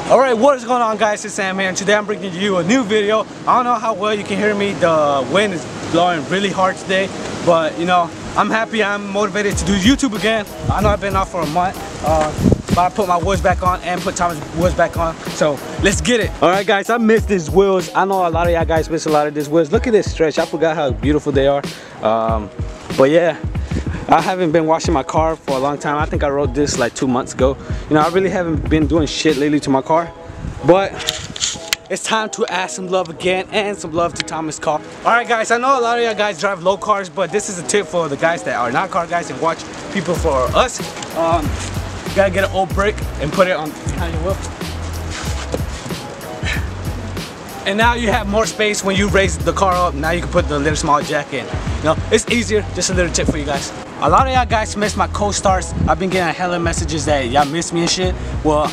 Alright, what is going on, guys? It's Sam here, and today I'm bringing you a new video. I don't know how well you can hear me. The wind is blowing really hard today, but you know, I'm happy. I'm motivated to do YouTube again. I know I've been off for a month, but I put my wheels back on and put Thomas' wheels back on, so let's get it. Alright guys, I missed these wheels. I know a lot of y'all guys miss a lot of these wheels. Look at this stretch. I forgot how beautiful they are. But yeah, I haven't been washing my car for a long time. I think I wrote this like 2 months ago. You know, I really haven't been doing shit lately to my car, but it's time to add some love again and some love to Thomas' car. Alright guys, I know a lot of y'all guys drive low cars, but this is a tip for the guys that are not car guys and watch people for us. You gotta get an old brick and put it on behind your wheel. And now you have more space when you raise the car up. Now you can put the little small jack in. You know, it's easier. Just a little tip for you guys. A lot of y'all guys miss my co-stars. I've been getting hella messages that y'all miss me and shit. Well,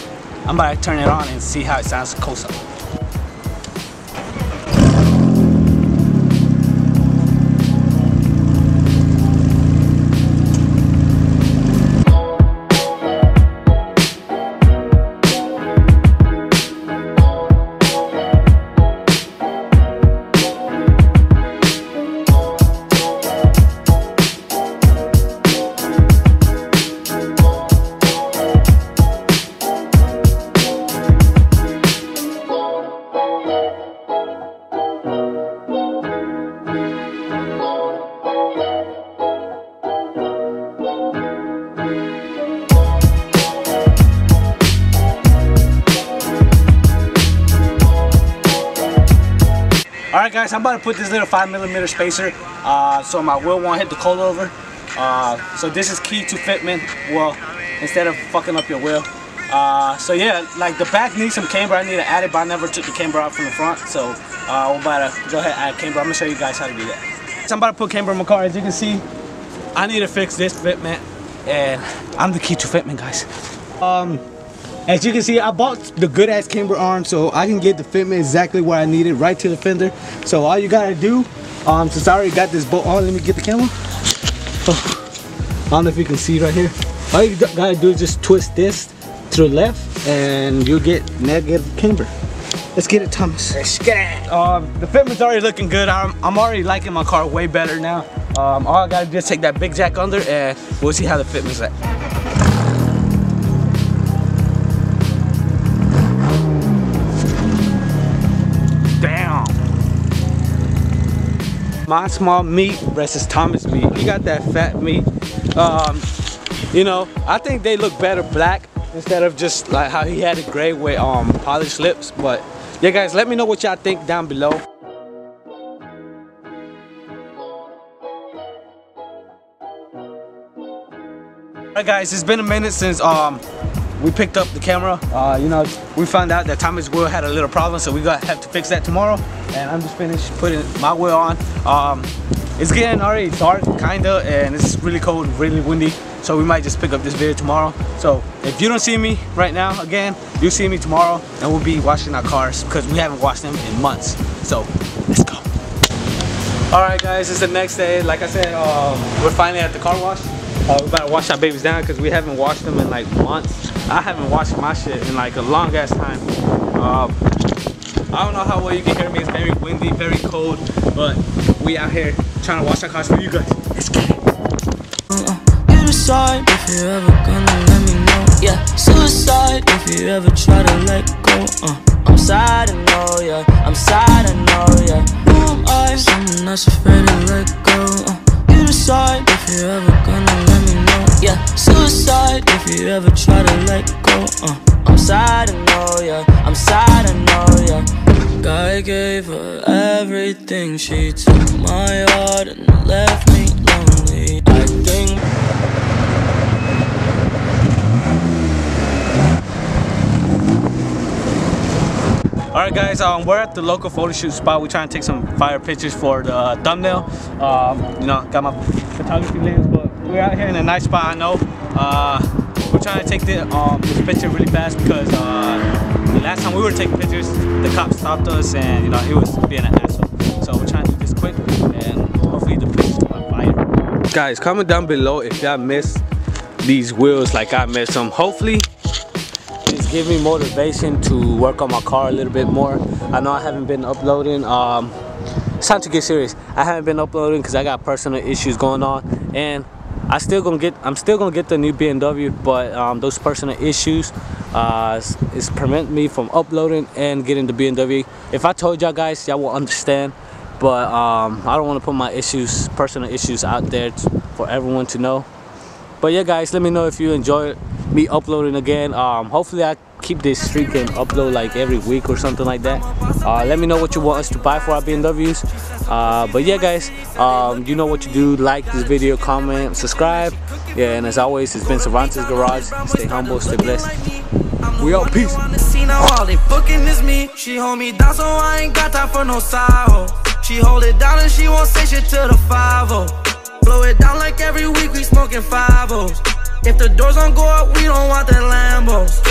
I'm about to turn it on and see how it sounds co-star. Alright guys, I'm about to put this little 5mm spacer so my wheel won't hit the coilover. So this is key to fitment, well, instead of fucking up your wheel. So yeah, like the back needs some camber. I need to add it, but I never took the camber out from the front. So we're about to go ahead and add camber. I'm going to show you guys how to do that. So I'm about to put camber in my car. As you can see, I need to fix this fitment, and I'm the key to fitment, guys. As you can see, I bought the good ass camber arm so I can get the fitment exactly where I need it, right to the fender. So all you gotta do, since I already got this bolt on, let me get the camera. I don't know if you can see right here. All you gotta do is just twist this to the left and you'll get negative camber. Let's get it, Thomas. Let's get it. The fitment's already looking good. I'm already liking my car way better now. All I gotta do is take that big jack under and we'll see how the fitment's at. My small meat versus Thomas meat. He got that fat meat. You know, I think they look better black instead of just like how he had it gray with polished lips. But yeah guys, let me know what y'all think down below. Alright guys, it's been a minute since we picked up the camera. You know, we found out that Thomas' wheel had a little problem, so we have to fix that tomorrow. And I'm just finished putting my wheel on. It's getting already dark, kinda, and it's really cold, really windy. So we might just pick up this video tomorrow. So if you don't see me right now, again, you'll see me tomorrow, and we'll be washing our cars because we haven't washed them in months. So let's go. All right, guys, it's the next day. Like I said, we're finally at the car wash. We're about to wash our babies down because we haven't washed them in like months. I haven't washed my shit in like a long ass time. I don't know how well you can hear me. It's very windy, very cold, but we out here trying to wash our cars for you guys. Let's get it. You decide if you're ever gonna let me know. Yeah, suicide if you ever try to let go. I'm sad, I know, yeah. I'm sad, I know, yeah. Who am I? Someone that's afraid to let go. You decide if you're ever gonna let me know. Yeah, suicide if you ever try to let go. I'm sad, I know, yeah. I'm sad, I know, yeah. I gave her everything. She took my heart and left me lonely. I think Alright guys, we're at the local photo shoot spot. We're trying to take some fire pictures for the thumbnail. You know, got my photography lens, but we're out here in a nice spot, I know. We're trying to take this picture really fast because the last time we were taking pictures, the cop stopped us and you know he was being an asshole. So we're trying to do this quick and hopefully the pictures come on fire. Guys, comment down below if y'all miss these wheels like I miss them. Hopefully this give me motivation to work on my car a little bit more. I know I haven't been uploading. It's time to get serious. I haven't been uploading because I got personal issues going on, and I'm still gonna get the new BMW, but those personal issues is prevent me from uploading and getting the BMW. If I told y'all guys, y'all will understand, but I don't want to put my personal issues out there for everyone to know. But yeah, guys, let me know if you enjoy me uploading again. Hopefully I keep this streak and upload like every week or something like that. Let me know what you want us to buy for our BMWs. But yeah, guys, you know what to do. Like this video, comment, subscribe. Yeah, and as always, it's been Cervantes Garage. Stay humble, stay blessed. We out, peace. All they booking is me. She hold me down, so I ain't got time for no sorrow. She hold it down and she won't say shit to the 5-0. Blow it down like every week we smoking 5-0s. If the doors don't go up, we don't want the Lambos.